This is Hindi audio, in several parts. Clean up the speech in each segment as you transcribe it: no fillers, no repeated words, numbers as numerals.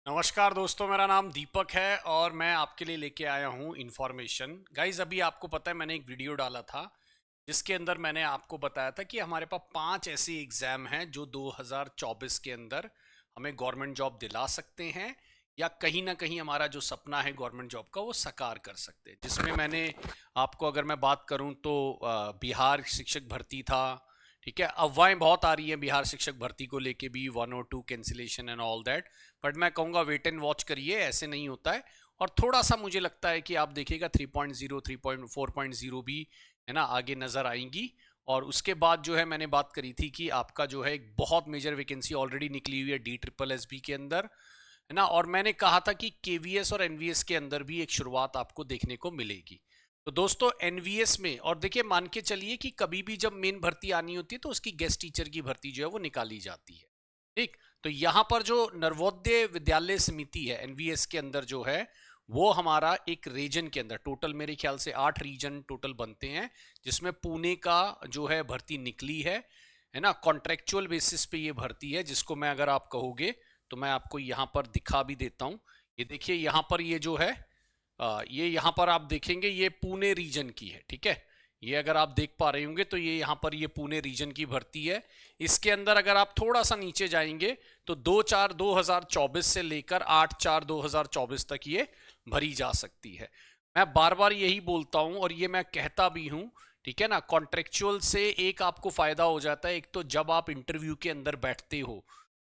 नमस्कार दोस्तों, मेरा नाम दीपक है और मैं आपके लिए लेके आया हूँ इन्फॉर्मेशन। गाइज, अभी आपको पता है मैंने एक वीडियो डाला था जिसके अंदर मैंने आपको बताया था कि हमारे पास 5 ऐसी एग्ज़ाम हैं जो 2024 के अंदर हमें गवर्नमेंट जॉब दिला सकते हैं या कहीं ना कहीं हमारा जो सपना है गवर्नमेंट जॉब का वो साकार कर सकते हैं। जिसमें मैंने आपको अगर मैं बात करूं तो बिहार शिक्षक भर्ती था। ठीक है, अफवाहें बहुत आ रही हैं बिहार शिक्षक भर्ती को लेके भी, 102 cancellation and all that. But मैं कहूँगा वेट एंड वॉच करिए, ऐसे नहीं होता है। और थोड़ा सा मुझे लगता है कि आप देखिएगा 3.0 3.4.0 भी है ना आगे नज़र आएंगी। और उसके बाद जो है मैंने बात करी थी कि आपका जो है एक बहुत मेजर वैकेंसी ऑलरेडी निकली हुई है डी ट्रिपल एस बी के अंदर, है ना। और मैंने कहा था कि केवीएस और एनवीएस के अंदर भी एक शुरुआत आपको देखने को मिलेगी। तो दोस्तों एनवीएस में, और देखिए मान के चलिए कि कभी भी जब मेन भर्ती आनी होती है तो उसकी गेस्ट टीचर की भर्ती जो है वो निकाली जाती है। ठीक, तो यहां पर जो नवोदय विद्यालय समिति है एनवीएस के अंदर जो है वो हमारा एक रीजन के अंदर, टोटल मेरे ख्याल से 8 रीजन टोटल बनते हैं, जिसमें पुणे का जो है भर्ती निकली है ना। कॉन्ट्रेक्चुअल बेसिस पे ये भर्ती है, जिसको मैं अगर आप कहोगे तो मैं आपको यहां पर दिखा भी देता हूं। ये देखिए यहां पर ये जो है ये यहाँ पर आप देखेंगे ये पुणे रीजन की है। ठीक है, ये अगर आप देख पा रहे होंगे तो ये यहाँ पर ये पुणे रीजन की भर्ती है। इसके अंदर अगर आप थोड़ा सा नीचे जाएंगे तो 2/4/2024 से लेकर 8/4/2024 तक ये भरी जा सकती है। मैं बार बार यही बोलता हूं और ये मैं कहता भी हूं, ठीक है ना। कॉन्ट्रेक्चुअल से एक आपको फायदा हो जाता है, एक तो जब आप इंटरव्यू के अंदर बैठते हो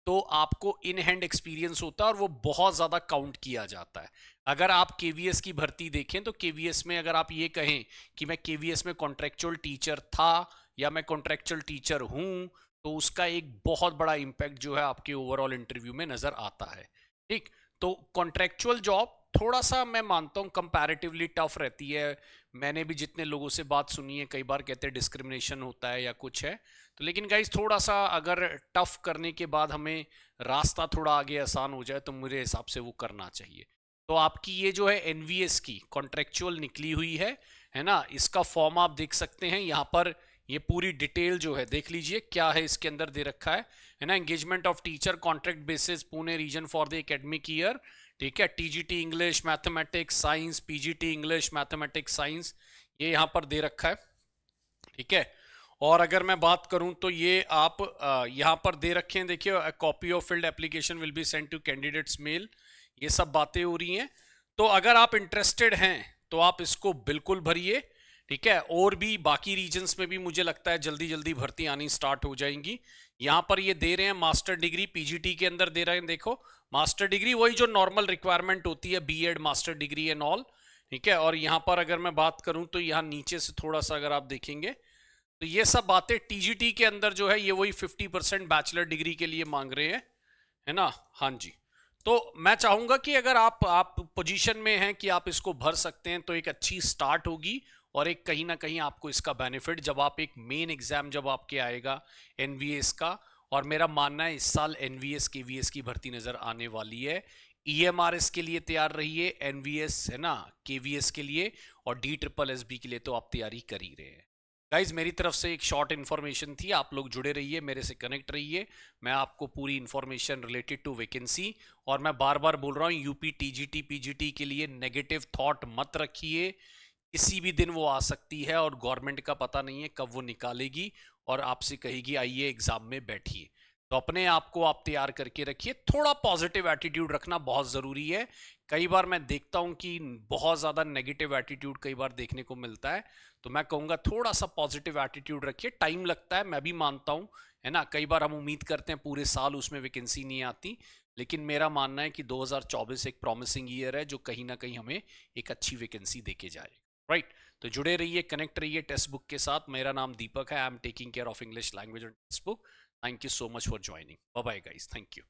तो आपको इन हैंड एक्सपीरियंस होता है और वो बहुत ज़्यादा काउंट किया जाता है। अगर आप केवीएस की भर्ती देखें तो केवीएस में अगर आप ये कहें कि मैं केवीएस में कॉन्ट्रेक्चुअल टीचर था या मैं कॉन्ट्रेक्चुअल टीचर हूं, तो उसका एक बहुत बड़ा इंपैक्ट जो है आपके ओवरऑल इंटरव्यू में नज़र आता है। ठीक, तो कॉन्ट्रेक्चुअल जॉब थोड़ा सा मैं मानता हूँ कंपैरेटिवली टफ रहती है। मैंने भी जितने लोगों से बात सुनी है, कई बार कहते हैं डिस्क्रिमिनेशन होता है या कुछ है। तो लेकिन गाइज थोड़ा सा अगर टफ करने के बाद हमें रास्ता थोड़ा आगे आसान हो जाए तो मेरे हिसाब से वो करना चाहिए। तो आपकी ये जो है एनवीएस की कॉन्ट्रेक्चुअल निकली हुई है ना। इसका फॉर्म आप देख सकते हैं यहाँ पर। ये पूरी डिटेल जो है देख लीजिए क्या है इसके अंदर दे रखा है ना। Engagement of teacher contract basis Pune region for the academic year. ठीक है, TGT English mathematics science, PGT English mathematics science, ये यहाँ पर दे रखा है। ठीक है, और अगर मैं बात करूं तो ये आप यहाँ पर दे रखे हैं, देखिए copy of filled application will be send to candidates mail. ये सब बातें हो रही हैं। तो अगर आप इंटरेस्टेड हैं तो आप इसको बिल्कुल भरिए। ठीक है, और भी बाकी रीजन्स में भी मुझे लगता है जल्दी जल्दी भर्ती आनी स्टार्ट हो जाएंगी। यहाँ पर ये दे रहे हैं मास्टर डिग्री, पीजीटी के अंदर दे रहे हैं, देखो मास्टर डिग्री वही जो नॉर्मल रिक्वायरमेंट होती है, BEd master degree and all. ठीक है, और यहाँ पर अगर मैं बात करूं तो यहाँ नीचे से थोड़ा सा अगर आप देखेंगे तो ये सब बातें टीजीटी के अंदर जो है ये वही 50% बैचलर डिग्री के लिए मांग रहे हैं, है ना। हाँ जी, तो मैं चाहूंगा कि अगर आप पोजीशन में हैं कि आप इसको भर सकते हैं तो एक अच्छी स्टार्ट होगी। और एक कहीं ना कहीं आपको इसका बेनिफिट जब आप एक मेन एग्जाम जब आपके आएगा एनवीएस का, और मेरा मानना है इस साल एनवीएस केवीएस की भर्ती नजर आने वाली है। ईएमआरएस के लिए तैयार रहिए, एनवीएस है ना केवीएस के लिए, और डी ट्रिपल एस बी के लिए तो आप तैयारी कर ही रहे हैं। गाइज मेरी तरफ से एक शॉर्ट इन्फॉर्मेशन थी, आप लोग जुड़े रहिए, मेरे से कनेक्ट रहिए। मैं आपको पूरी इन्फॉर्मेशन रिलेटेड टू वैकेंसी, और मैं बार बार बोल रहा हूँ यूपी टीजीटी पीजीटी के लिए नेगेटिव थॉट मत रखिए। किसी भी दिन वो आ सकती है और गवर्नमेंट का पता नहीं है कब वो निकालेगी और आपसे कहेगी आइए एग्जाम में बैठिए। तो अपने आप को आप तैयार करके रखिए, थोड़ा पॉजिटिव एटीट्यूड रखना बहुत ज़रूरी है। कई बार मैं देखता हूं कि बहुत ज़्यादा नेगेटिव एटीट्यूड कई बार देखने को मिलता है। तो मैं कहूँगा थोड़ा सा पॉजिटिव एटीट्यूड रखिए। टाइम लगता है, मैं भी मानता हूँ, है ना। कई बार हम उम्मीद करते हैं पूरे साल उसमें वैकेंसी नहीं आती, लेकिन मेरा मानना है कि 2024 एक प्रॉमिसिंग ईयर है जो कहीं ना कहीं हमें एक अच्छी वैकेंसी देके जाए। राइट, तो जुड़े रहिए, कनेक्ट रहिए टेक्स्ट बुक के साथ। मेरा नाम दीपक है, I am taking care of English language text book. Thank you so much for joining, bye bye guys, thank you.